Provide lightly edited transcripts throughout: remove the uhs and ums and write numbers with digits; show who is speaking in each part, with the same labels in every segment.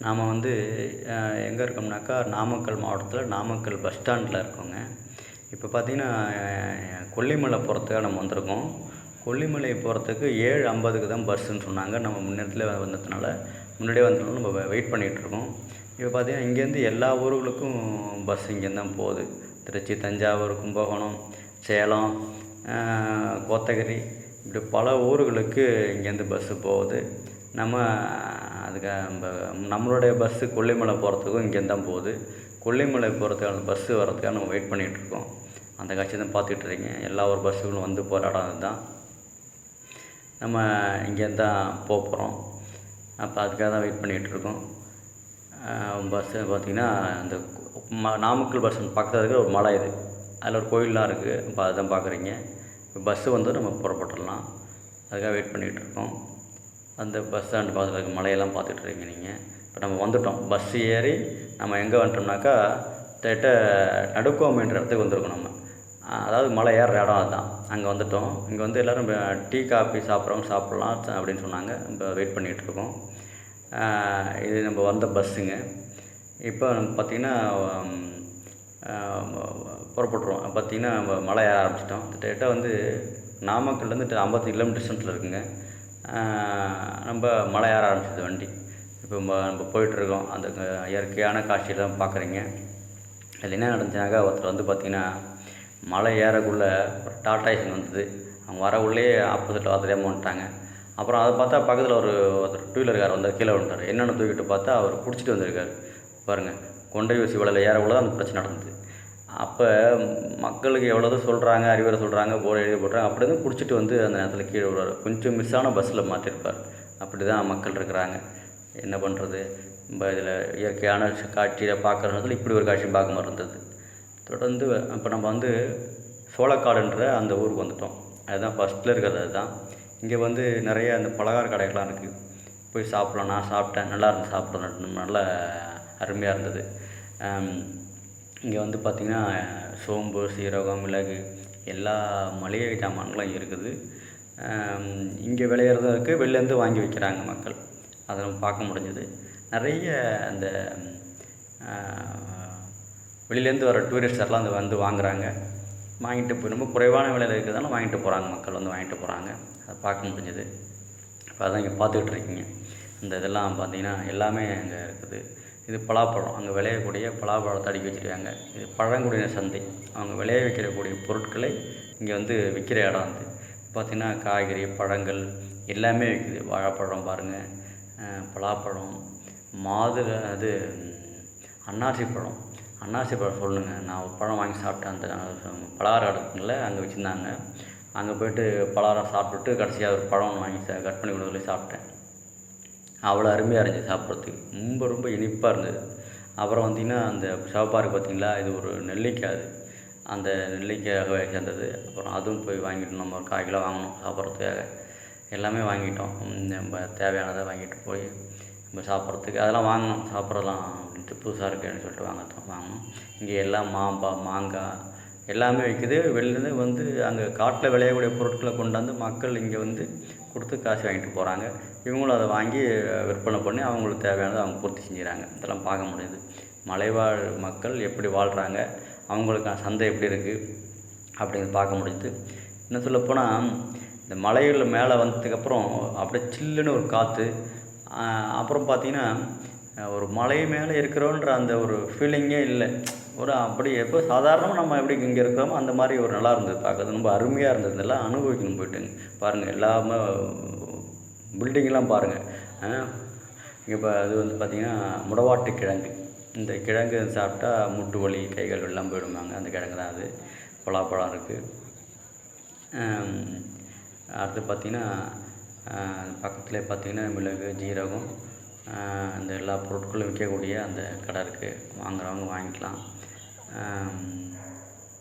Speaker 1: நாம் வந்து எங்கே இருக்கோம்னாக்கா, நாமக்கல் மாவட்டத்தில் நாமக்கல் பஸ் ஸ்டாண்டில் இருக்கோங்க. இப்போ பார்த்தீங்கன்னா, கொல்லிமலை போகிறதுக்காக நம்ம வந்திருக்கோம். கொல்லிமலை போகிறதுக்கு 7:50க்கு தான் பஸ்ஸுன்னு சொன்னாங்க. நம்ம முன்னேரத்திலே வந்ததுனால, முன்னாடியே வந்ததுனால நம்ம வெயிட் பண்ணிகிட்ருக்கோம். இப்போ பார்த்தீங்கன்னா, இங்கேருந்து எல்லா ஊர்களுக்கும் பஸ் இங்கேருந்து தான் போகுது. திருச்சி, தஞ்சாவூர், கும்பகோணம், சேலம், கோத்தகிரி இப்படி பல ஊர்களுக்கு இங்கேருந்து பஸ்ஸு போகுது. நம்ம அதுக்கு நம்மளுடைய பஸ்ஸு கொல்லிமலை போகிறதுக்கும் இங்கேருந்து தான் போகுது. கொல்லிமலை போகிறதுக்கான பஸ்ஸு வர்றதுக்காக நம்ம வெயிட் பண்ணிகிட்ருக்கோம். அந்த காட்சி தான் பார்த்துக்கிட்டு இருக்கீங்க. எல்லா ஒரு பஸ்ஸுகளும் வந்து போகிற இடம் தான். நம்ம இங்கேருந்து தான் போகிறோம். அப்போ அதுக்காக தான் வெயிட் பண்ணிகிட்ருக்கோம். பஸ்ஸு பார்த்திங்கன்னா, அந்த நாமக்கல் பஸ் பக்கத்தில் இருக்கிற ஒரு மலை இது. அதில் ஒரு கோயிலெலாம் இருக்குது. இப்போ அதுதான் பார்க்குறீங்க. இப்போ பஸ்ஸு வந்து நம்ம புறப்பட்டுடலாம். அதுக்காக வெயிட் பண்ணிகிட்ருக்கோம். அந்த பஸ் ஸ்டாண்டு பக்கத்தில் இருக்க மலையெல்லாம் பார்த்துட்ருக்கீங்க நீங்கள். இப்போ நம்ம வந்துவிட்டோம். பஸ்ஸு ஏறி நம்ம எங்கே வந்துட்டோம்னாக்கா, கிட்டத்தட்ட நடுக்கோமைன்ற இடத்துக்கு வந்திருக்கோம் நம்ம. அதாவது மலை ஏறுற இடம் அதுதான். அங்கே வந்துவிட்டோம். இங்கே வந்து எல்லோரும் டீ, காஃபி சாப்பிட்றவங்க சாப்பிட்லாம் அப்படின்னு சொன்னாங்க. இப்போ வெயிட் பண்ணிகிட்ருக்கோம். இது நம்ம வந்த பஸ்ஸுங்க. இப்போ நம்ம பார்த்திங்கன்னா புறப்பட்டுருவோம். பார்த்திங்கன்னா நம்ம மலை ஏற ஆரம்பிச்சிட்டோம். கிட்டத்தட்ட வந்து நாமக்கல்லேருந்து 50 கிலோமீட்டர் டிஸ்டன்ஸில் இருக்குங்க. நம்ம மலை ஏற ஆரம்பிச்சது வண்டி. இப்போ நம்ம போயிட்டுருக்கோம். அந்த இயற்கையான காட்சியெல்லாம் பார்க்குறீங்க. அதில் என்ன நடந்துச்சுனாக்கா, ஒருத்தர் வந்து பார்த்திங்கன்னா, மலை ஏறக்குள்ளே ஒரு டாடா ஏசின் வந்தது. அவங்க வரக்குள்ளே ஆப்போசிட்டில் தெரியாமல் வந்துட்டாங்க. அப்புறம் அதை பார்த்தா பக்கத்தில் ஒருத்தர் டூ வீலர் கார் வந்தார், கீழே வந்துட்டார். என்னென்னு தூக்கிட்டு பார்த்தா அவர் பிடிச்சிட்டு வந்திருக்காரு. பாருங்கள், கொண்டை ஊசி வலையில் ஏறக்குள்ள தான் அந்த பிரச்சனை நடந்தது. அப்போ மக்களுக்கு எவ்வளோ சொல்கிறாங்க, அறிவுரை சொல்கிறாங்க, போர்டு எழுதி போடுறாங்க, அப்படி தான் பிடிச்சிட்டு வந்து அந்த நேரத்தில் கீழே விடுவார். கொஞ்சம் மிஸ்ஸான பஸ்ஸில் மாற்றிருப்பார். அப்படி தான் மக்கள் இருக்கிறாங்க. என்ன பண்ணுறது? நம்ம இதில் இயற்கையான காட்சியை பார்க்குற நேரத்தில் இப்படி ஒரு காட்சியும் பார்க்க மாதிரி இருந்தது. தொடர்ந்து இப்போ நம்ம வந்து சோளக்காடுன்ற அந்த ஊருக்கு வந்துவிட்டோம். அதுதான் ஃபஸ்ட்டில் இருக்கிறது. அதுதான் இங்கே வந்து நிறைய அந்த பலகார கடைகள்லாம் இருக்குது. போய் சாப்பிட்லாம். நான் சாப்பிட்டேன். நல்லா இருந்து சாப்பிட்றது நல்ல அருமையாக இருந்தது. இங்கே வந்து பார்த்திங்கன்னா, சோம்பு, சீரகம், மிளகு எல்லா மளிகை சாமான்களும் இருக்குது. இங்கே விளையிறதும் இருக்குது, வெளிலேருந்து வாங்கி வைக்கிறாங்க மக்கள். அதை நம்ம பார்க்க முடிஞ்சது. நிறைய அந்த வெளியிலேருந்து வர டூரிஸ்டர்லாம் வந்து வாங்குகிறாங்க. வாங்கிட்டு போய் ரொம்ப குறைவான விலையில் இருக்கிறதால வாங்கிட்டு போகிறாங்க. மக்கள் வந்து வாங்கிட்டு போகிறாங்க. அதை பார்க்க முடிஞ்சது. இப்போ அதான் இங்கே பார்த்துக்கிட்டு இருக்கீங்க. இந்த இதெல்லாம் பார்த்திங்கன்னா எல்லாமே அங்கே இருக்குது. இது பலாப்பழம். அங்கே விளையக்கூடிய பலாப்பழத்தை அடுக்கி வச்சுருக்காங்க. இது பழங்குடியினர் சந்தை. அவங்க விளைய வைக்கக்கூடிய பொருட்களை இங்கே வந்து விற்கிற இடம் வந்து பார்த்திங்கன்னா, காய்கறி, பழங்கள் எல்லாமே விற்குது. வாழைப்பழம் பாருங்கள், பலாப்பழம், அது அன்னாசி பழம். அன்னாசி பழம் சொல்லுங்க. நான் ஒரு பழம் வாங்கி சாப்பிட்டேன். அந்த பலகார இடத்துல அங்கே வச்சுருந்தாங்க. அங்கே போய்ட்டு பலகாரம் சாப்பிட்டுட்டு கடைசியாக ஒரு பழம் வாங்கி கட் பண்ணி கொடுத்து சாப்பிட்டேன். அவ்வளோ அருமையாக இருந்துச்சு சாப்பிட்றதுக்கு. ரொம்ப ரொம்ப இனிப்பாக இருந்தது. அப்புறம் பார்த்திங்கன்னா, அந்த சிவப்பாறை பார்த்திங்களா, இது ஒரு நெல்லிக்காய். அது அந்த நெல்லிக்காய் சேர்ந்தது. அப்புறம் அதுவும் போய் வாங்கிட்டு நம்ம ஒரு 1/4 கிலோ வாங்கினோம் சாப்பிட்றதுக்காக. எல்லாமே வாங்கிட்டோம். நம்ம தேவையானதை வாங்கிட்டு போய் நம்ம சாப்பிட்றதுக்கு அதெல்லாம் வாங்கினோம். சாப்பிட்றலாம் அப்படின்ட்டு புதுசாக இருக்குன்னு சொல்லிட்டு வாங்கினோம். இங்கே எல்லாம் மாங்காய் எல்லாமே விற்குது. வெளிலேருந்து வந்து அங்கே காட்டில் விளையக்கூடிய பொருட்களை கொண்டாந்து மக்கள் இங்கே வந்து கொடுத்து காசு வாங்கிட்டு போகிறாங்க. இவங்களும் அதை வாங்கி விற்பனை பண்ணி அவங்களுக்கு தேவையானதை அவங்க பூர்த்தி செஞ்சுக்கிறாங்க. இதெல்லாம் பார்க்க முடியுது. மலைவாழ் மக்கள் எப்படி வாழ்கிறாங்க, அவங்களுக்கான சந்தை எப்படி இருக்குது அப்படிங்கிறது பார்க்க முடியுது. இன்னும் சொல்லப்போனால், இந்த மலைகளில் மேலே வந்ததுக்கப்புறம் அப்படியே சில்லுன்னு ஒரு காற்று. அப்புறம் பார்த்திங்கன்னா, ஒரு மலை மேலே இருக்கிறோன்ற அந்த ஒரு ஃபீலிங்கே இல்லை. ஒரு அப்படி எப்போ சாதாரணமாக நம்ம எப்படி இங்கே இருக்கிறோமோ அந்த மாதிரி ஒரு நல்லா இருந்தது பார்க்குறது. ரொம்ப அருமையாக இருந்தது. இதெல்லாம் அனுபவிக்கணும் போய்ட்டுங்க. பாருங்கள், எல்லாமே பில்டிங்கெலாம் பாருங்கள். இங்கே இப்போ அது வந்து பார்த்திங்கன்னா, முடவாட்டு கிழங்கு. இந்த கிழங்கு சாப்பிட்டா முட்டு வலி, கைகள் எல்லாம் போயிடுவாங்க. அந்த கிழங்கு தான் அது. பலாப்பழம் இருக்குது. அடுத்து பார்த்திங்கன்னா, பக்கத்துலேயே பார்த்திங்கன்னா மிளகு, ஜீரகம், இந்த எல்லா பொருட்களும் விற்கக்கூடிய அந்த கடை இருக்குது. வாங்குறவங்க வாங்கிக்கலாம்.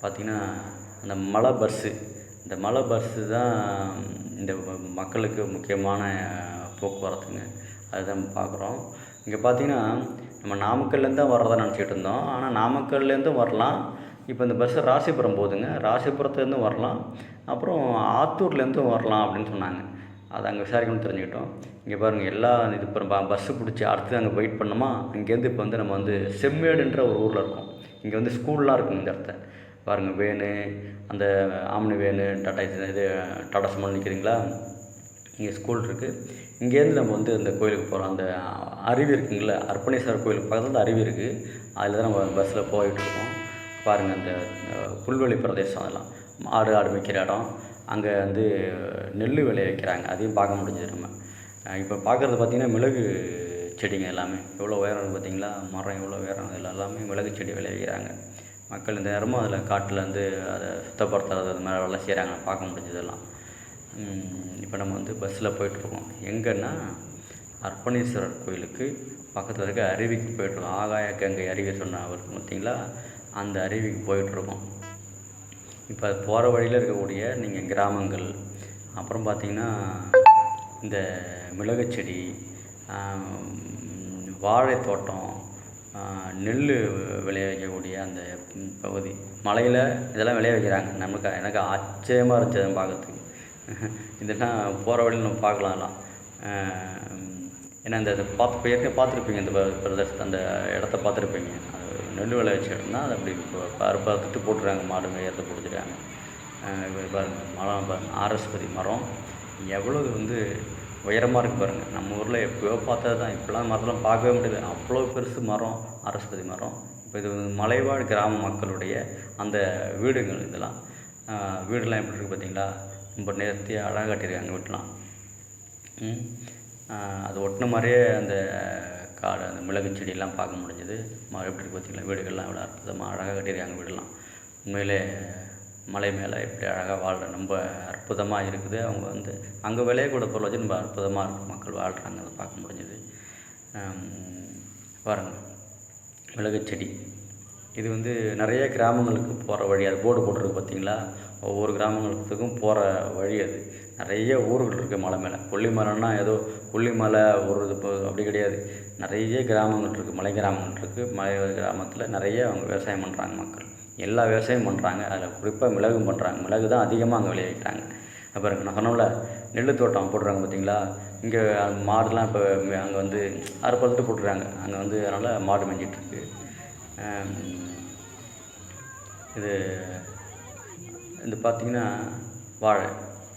Speaker 1: பார்த்திங்கன்னா, அந்த மலை பஸ்ஸு. இந்த மலை பஸ்ஸு தான் இந்த மக்களுக்கு முக்கியமான போக்குவரத்துங்க. அதுதான் பார்க்குறோம். இங்கே பார்த்திங்கன்னா, நம்ம நாமக்கல்லேருந்து தான் வர்றதா நினச்சிக்கிட்டு இருந்தோம். ஆனால் நாமக்கல்லேருந்தும் வரலாம். இப்போ இந்த பஸ்ஸு ராசிபுரம் போகுதுங்க. ராசிபுரத்துலேருந்தும் வரலாம். அப்புறம் ஆத்தூர்லேருந்தும் வரலாம் அப்படின்னு சொன்னாங்க. அதை அங்கே விசாரிக்கணும்னு தெரிஞ்சுக்கிட்டோம். இங்கே பாருங்கள் எல்லா இது இப்போ பஸ்ஸு பிடிச்சி அடுத்து அங்கே வெயிட் பண்ணோமா, அங்கேருந்து இப்போ வந்து நம்ம வந்து செம்மேடுன்ற ஒரு ஊரில் இருக்கோம். இங்கே வந்து ஸ்கூல்லாம் இருக்குங்க இந்த இடத்த பாருங்கள். வேனு அந்த ஆம்னி வேனு டாடா சுமோ நிற்கிறீங்களா, இங்கே ஸ்கூல் இருக்குது. இங்கேருந்து நம்ம வந்து இந்த கோயிலுக்கு போகிறோம். அந்த அருவி இருக்குங்களா, அர்ப்பணேஸ்வரர் கோயிலுக்கு பக்கத்தில் அருவி இருக்குது. அதில் தான் நம்ம பஸ்ஸில் போயிட்டுருக்கோம். பாருங்கள் அந்த புல்வெளி பிரதேசம், அதெல்லாம் ஆடு மேய்க்கிற இடம். அங்கே வந்து நெல் விளைய வைக்கிறாங்க, அதையும் பார்க்க முடிஞ்சது நம்ம. இப்போ பார்க்குறது பார்த்திங்கன்னா மிளகு செடிங்க எல்லாமே எவ்வளோ உயரம் பார்த்திங்களா, மரம் எவ்வளோ உயரம், இதில் எல்லாமே மிளகு செடி விளைய வைக்கிறாங்க. மக்கள் இந்த நேரமும் அதில் காட்டில் வந்து அதை சுத்தப்படுத்துறது அது மாதிரி வேலை செய்கிறாங்க, பார்க்க முடிஞ்சதெல்லாம். இப்போ நம்ம வந்து பஸ்ஸில் போயிட்டுருக்கோம். எங்கன்னா அர்ப்பணேஸ்வரர் கோயிலுக்கு பக்கத்தில் இருக்க அருவிக்கு போயிட்டுருக்கோம். ஆகாய கங்கை அருவி சொன்ன அவருக்கு பார்த்திங்களா, அந்த அருவிக்கு போயிட்டுருக்கோம். இப்போ அது போகிற வழியில் இருக்கக்கூடிய நீங்கள் கிராமங்கள், அப்புறம் பார்த்திங்கன்னா இந்த மிளகு செடி, வாழை தோட்டம், நெல் விளைய வைக்கக்கூடிய அந்த பகுதி, மலையில் இதெல்லாம் விளைய வைக்கிறாங்க. எனக்கு ஆச்சரியமாக இருந்துச்சு அதை பார்க்கறதுக்கு. இதெல்லாம் போகிற வழியில் நம்ம பார்க்கலாம்லாம். ஏன்னா இந்த ஏற்கனவே பார்த்துருப்பீங்க, இந்த பிரதேசத்தை அந்த இடத்த பார்த்துருப்பீங்க. அது நெல் விளைய வச்ச இடம் தான். அது அப்படி பருப்பத்துட்டு போட்டுருக்காங்க, மாடு மேயத்தை பிடிச்சிருக்காங்க. பாருங்கள் மரம், பாருங்கள் ஆரஸ்பதி மரம் எவ்வளோ வந்து உயரமாக இருக்குது பாருங்கள். நம்ம ஊரில் எப்போயோ பார்த்தது தான், இப்போலாம் மரத்தெல்லாம் பார்க்கவே முடியல, அவ்வளோ பெருசு மரம், ஆரஸ்பதி மரம். இப்போ இது மலைவாழ் கிராம மக்களுடைய அந்த வீடுகள். இதெல்லாம் வீடெல்லாம் எப்படி இருக்குது பார்த்தீங்களா, ரொம்ப நேர்த்தியாக அழகாக கட்டியிருக்காங்க வீட்டெலாம். அது ஒட்டின மாதிரியே அந்த காடு, அந்த மிளகு செடியெல்லாம் பார்க்க முடிஞ்சது. எப்படி இருக்குது பார்த்தீங்களா, வீடுகள்லாம் எவ்வளோ அற்புதமாக அழகாக கட்டியிருக்காங்க வீடெல்லாம். உண்மையிலே மலை மேலே இப்படி அழகாக வாழ்கிற ரொம்ப அற்புதமாக இருக்குது. அவங்க வந்து அங்கே விளையக்கூட பொருள் வச்சு ரொம்ப அற்புதமாக இருக்கும், மக்கள் வாழ்கிறாங்க, அதை பார்க்க முடிஞ்சது. பாருங்கள் மிளகு செடி, இது வந்து நிறைய கிராமங்களுக்கு போகிற வழி. அது போர்டு போட்டிருக்கு பார்த்தீங்களா, ஒவ்வொரு கிராமங்களுக்கும் போகிற வழி. அது நிறைய ஊர்கள் இருக்குது மலை மேலே. கொல்லிமலைன்னா ஏதோ கொல்லிமலை ஒரு இது அப்படி கிடையாது, நிறைய கிராமங்கள் இருக்குது, மலை கிராமங்கள் இருக்குது. மலை கிராமத்தில் நிறைய அவங்க விவசாயம் பண்ணுறாங்க மக்கள், எல்லா விவசாயம் பண்ணுறாங்க. அதில் குறிப்பாக மிளகும் பண்ணுறாங்க. மிளகு தான் அதிகமாக அங்கே விளைவிக்கிறாங்க. அப்புறம் நான் சொன்னோம்ல நெல் தோட்டம் போட்டுறாங்க பார்த்தீங்களா, இங்கே மாடுலாம் இப்போ அங்கே வந்து அறுப்பறுத்து போட்டுருக்காங்க. அங்கே வந்து அதனால் மாடு மேய்ஞ்சிட்ருக்கு. இது பார்த்திங்கன்னா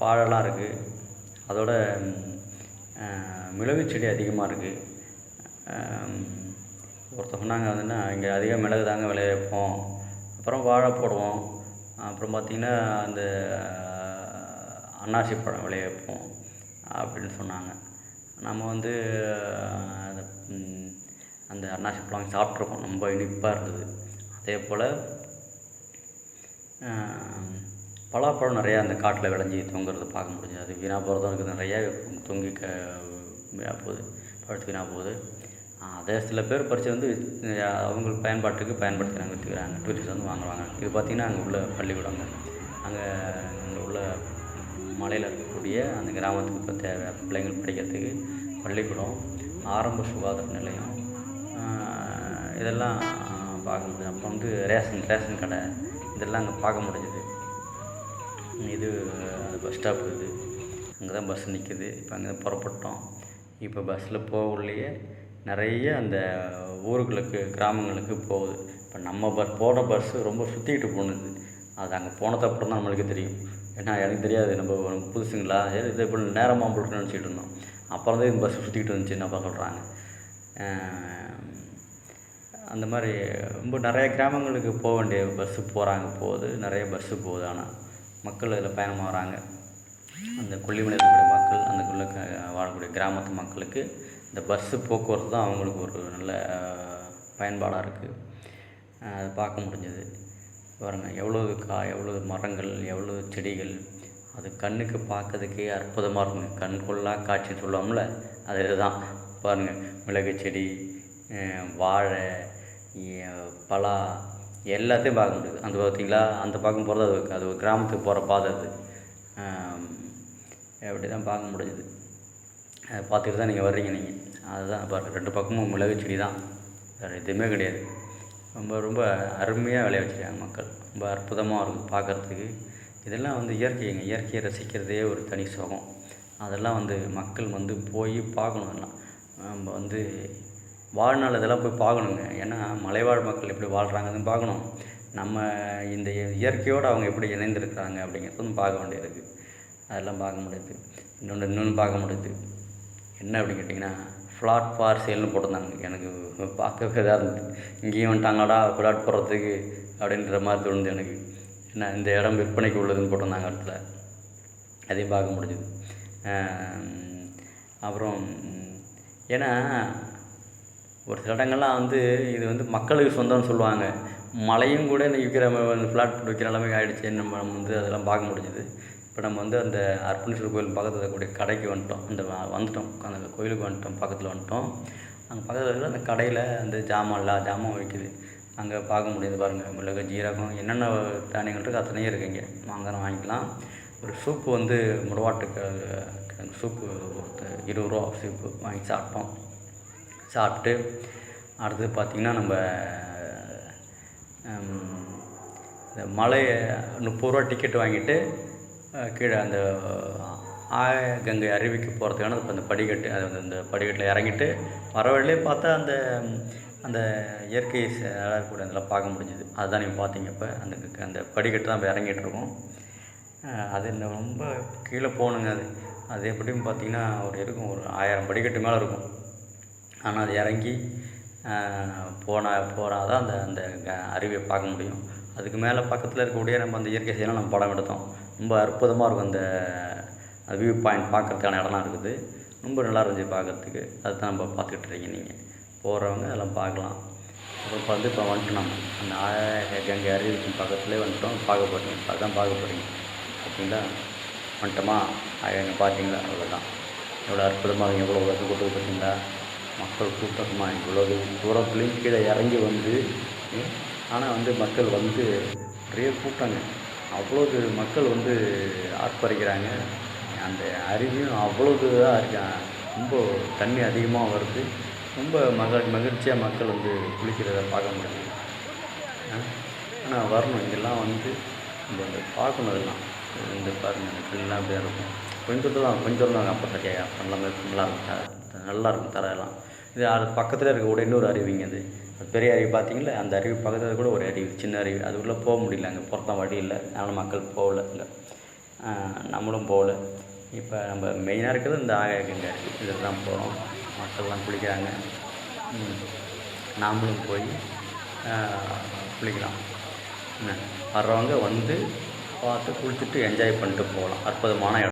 Speaker 1: வாழைலாம் இருக்குது. அதோட மிளகு செடி அதிகமாக இருக்குது. ஒருத்தர் சொன்னாங்க வந்துன்னா இங்கே அதிகம் மிளகு தாங்க விளைய வைப்போம், அப்புறம் வாழை போடுவோம், அப்புறம் பார்த்திங்கன்னா அந்த அன்னாசி பழம் விளைய வைப்போம் அப்படின்னு சொன்னாங்க. நம்ம வந்து அந்த அன்னாசி பழம் சாப்பிட்ருக்கோம், ரொம்ப இனிப்பாக இருந்தது. அதே போல் பலாப்பழம் நிறையா அந்த காட்டில் விளைஞ்சி தொங்குறது பார்க்க முடிஞ்சது. அது வீணாக போகிறதும் இருக்குது, நிறையா தொங்கி வீணாக போகுது, பழுத்து வீணாக போகுது. அதே சில பேர் பறித்து வந்து அவங்களுக்கு பயன்படுத்துகிறாங்க, விற்றுக்கிறாங்க, டூரிஸ்ட் வந்து வாங்குவாங்க. இது பார்த்திங்கன்னா அங்கே உள்ள பள்ளிக்கூடங்க, அங்கே உள்ள மலையில் இருக்கக்கூடிய அந்த கிராமத்துக்கு இப்போ தேவை பிள்ளைங்கள் படிக்கிறதுக்கு பள்ளிக்கூடம், ஆரம்ப சுகாதார நிலையம், இதெல்லாம் பார்க்க முடியுது. அப்போ வந்து ரேஷன் கடை இதெல்லாம் அங்கே பார்க்க முடிஞ்சுது. இது பஸ் ஸ்டாப், இது அங்கே தான் பஸ் நிற்கிது. இப்போ அங்கே தான் புறப்பட்டோம். இப்போ பஸ்ஸில் போகலையே நிறைய அந்த ஊர்களுக்கு கிராமங்களுக்கு போகுது. இப்போ நம்ம போன பஸ்ஸு ரொம்ப சுற்றிக்கிட்டு போணுது. அது அங்கே போனதுக்கப்புறம் தான் நம்மளுக்கு தெரியும். ஏன்னா எனக்கு தெரியாது, நம்ம புதுசுங்களா, இது இப்போ நேரமாக போட்டுன்னு நினச்சிட்டு இருந்தோம். அப்புறம் தான் இந்த பஸ்ஸு சுற்றிக்கிட்டு இருந்துச்சு என்ன சொல்கிறாங்க. அந்த மாதிரி ரொம்ப நிறைய கிராமங்களுக்கு போக வேண்டிய பஸ்ஸு போகுது, நிறைய பஸ்ஸு போகுது. ஆனால் மக்கள் அதில் பயணமாகறாங்க. அந்த கொல்லிமலை இருக்கக்கூடிய மக்கள், அந்தக்குள்ளே வாழக்கூடிய கிராமத்து மக்களுக்கு இந்த பஸ்ஸு போக்குவரத்து தான் அவங்களுக்கு ஒரு நல்ல பயன்பாடாக இருக்குது. அது பார்க்க முடிஞ்சது. பாருங்கள் எவ்வளோ மரங்கள், எவ்வளோ செடிகள், அது கண்ணுக்கு பார்க்கறதுக்கே அற்புதமாக இருக்குங்க. கண் கொள்ளா காட்சின்னு சொல்லுவோம்ல, அது இதுதான். பாருங்கள் மிளகு செடி, வாழை, பலா எல்லாத்தையும் பார்க்க முடியுது. அந்த பார்த்திங்களா, அந்த பக்கம் போகிறது அது ஒரு கிராமத்துக்கு போகிற பாதை. அது அப்படி தான் பார்க்க முடியுது. அதை பார்த்துட்டு தான் நீங்கள் வர்றீங்க. நீங்கள் அதுதான் பாருங்கள், 2 பக்கமும் மிளகு செடி தான், வேறு எதுவுமே கிடையாது. ரொம்ப அருமையாக விளைய வச்சுருக்காங்க மக்கள். ரொம்ப அற்புதமாக இருக்கும் பார்க்குறதுக்கு. இதெல்லாம் வந்து இயற்கையை ரசிக்கிறதே ஒரு தனி சுகம். அதெல்லாம் வந்து மக்கள் வந்து போய் பார்க்கணும். அதெல்லாம் நம்ம வந்து வாழ்நாள் இதெல்லாம் போய் பார்க்கணுங்க. ஏன்னா மலைவாழ் மக்கள் எப்படி வாழ்கிறாங்கன்னு பார்க்கணும். நம்ம இந்த இயற்கையோடு அவங்க எப்படி இணைந்திருக்கிறாங்க அப்படிங்கிறதும் பார்க்க வேண்டியது இருக்குது. அதெல்லாம் பார்க்க முடியுது. இன்னொன்று பார்க்க முடியுது. என்ன அப்படின்னு கேட்டிங்கன்னா, ஃப்ளாட் ஃபார் சேல்னு போட்டிருந்தாங்க. எனக்கு பார்க்கவே இதாக இருந்தது. இங்கேயும் வந்துட்டாங்களாடா ஃப்ளாட் போடுறதுக்கு அப்படின்ற மாதிரி தோணுது எனக்கு. ஏன்னா இந்த இடம் விற்பனைக்கு உள்ளதுன்னு போட்டிருந்தாங்க இடத்துல. அதையும் பார்க்க முடிஞ்சுது. அப்புறம் ஏன்னா ஒரு சில இடங்கள்லாம் வந்து இது வந்து மக்களுக்கு சொந்தம்னு சொல்லுவாங்க. மலையும் கூட இன்றைக்கி விற்கிற ஃப்ளாட் போட்டு விற்கிற நிலைமைக்கு ஆகிடுச்சு. நம்ம வந்து அதெல்லாம் பார்க்க முடிஞ்சுது. இப்போ நம்ம வந்து அந்த அர்ப்பணேஸ்வரர் கோயில் பக்கத்தில் இருக்கக்கூடிய கடைக்கு வந்துட்டோம். வந்துட்டோம் அந்த கோயிலுக்கு வந்துட்டோம், பக்கத்தில் வந்துட்டோம். அங்கே பக்கத்தில் இருக்கிற அந்த கடையில் அந்த ஜாமான் விற்கிது. அங்கே பார்க்க முடியுது பாருங்கள். மிளகு, ஜீரகம், என்னென்ன தானியங்கள் இருக்குது அத்தனையும் இருக்குது. இங்கே வாங்கிக்கலாம். ஒரு சூப்பு வந்து முடவாட்டுக்கு சூப்பு 20 ரூபா சூப்பு வாங்கி சாப்பிட்டு அடுத்தது பார்த்திங்கன்னா நம்ம இந்த மலை 30 ரூபா டிக்கெட் வாங்கிட்டு கீழே அந்த கங்கை அருவிக்கு போகிறதுக்கான இப்போ அந்த படிக்கட்டு, அது வந்து அந்த படிக்கட்டில் இறங்கிட்டு வர வழியிலே பார்த்தா அந்த இயற்கை கூட அதெல்லாம் பார்க்க முடிஞ்சுது. அதுதான் நீங்கள் பார்த்தீங்க. இப்போ அந்த படிக்கட்டு தான் இப்போ இறங்கிட்டுருக்கோம். அது ரொம்ப கீழே போகணுங்க. அது எப்படின்னு பார்த்தீங்கன்னா ஒரு 1000 படிக்கட்டு மேலே இருக்கும். ஆனால் அது இறங்கி போனால் தான் அந்த அருவியை பார்க்க முடியும். அதுக்கு மேலே பக்கத்தில் இருக்கக்கூடிய நம்ம அந்த இயற்கை சைடெலாம் நம்ம படம் எடுத்தோம். ரொம்ப அற்புதமாக இருக்கும். அந்த வியூ பாயிண்ட் பார்க்குறதுக்கான இடம்லாம் இருக்குது. ரொம்ப நல்லா இருந்துச்சு பார்க்குறதுக்கு. அதுதான் நம்ம பார்த்துக்கிட்டு இருக்கீங்க. நீங்கள் போகிறவங்க அதெல்லாம் பார்க்கலாம். அப்புறம் வந்து இப்போ வந்துட்டு நம்ம அந்த கங்கை அருவிக்கு பக்கத்துலேயே வந்துட்டோம். பார்க்க போகிறீங்க. அதுதான் பார்க்க போகிறீங்க. பார்த்தீங்களா? வந்துட்டோமா? அங்கே பார்த்தீங்களா? அவ்வளோதான். எவ்வளோ அற்புதமாக எவ்வளோ உலக கூட்டது பார்த்தீங்களா? மக்கள் கூட்டமாக இவ்வளோ தூரத்துலேயும் கீழே இறங்கி வந்து, ஆனால் வந்து மக்கள் வந்து நிறைய கூட்டங்க. அவ்வளோ மக்கள் வந்து ஆர்ப்பரிக்கிறாங்க. அந்த அருவியும் அவ்வளோ இதாக இருக்காங்க. ரொம்ப தண்ணி அதிகமாக வருது. ரொம்ப மகிழ்ச்சியாக மக்கள் வந்து குளிக்கிறத பார்க்க முடியுது. ஆனால் வரணும். இங்கெல்லாம் வந்து நம்ம வந்து பார்க்கணும். இதெல்லாம் இந்த பாருங்கள், இந்த கல்லாம் அப்படியே இருக்கும். கொஞ்சம் தூரம் அப்போ சரியாக எல்லாமே நல்லாயிருக்கும் தரையெல்லாம். இது அது பக்கத்தில் இருக்கக்கூடிய இன்னொரு அருவிங்க. அது பெரிய அருவி பார்த்தீங்களா? அந்த அருவி பக்கத்தில் கூட ஒரு அருவி, சின்ன அருவி. அதுக்குள்ளே போக முடியல. அங்கே போகிறதான் வழி இல்லை. அதனால் மக்கள் போகல. இல்லை, நம்மளும் போகல. இப்போ நம்ம மெயினாக இருக்கிறது இந்த ஆகாயகங்கை அருவி. இதில் தான் போகிறோம். மக்கள்லாம் குளிக்கிறாங்க. நாமளும் போய் குளிக்கலாம். வர்றவங்க வந்து பார்த்து குளிச்சுட்டு என்ஜாய் பண்ணிட்டு போகலாம். அற்புதமான இடம்.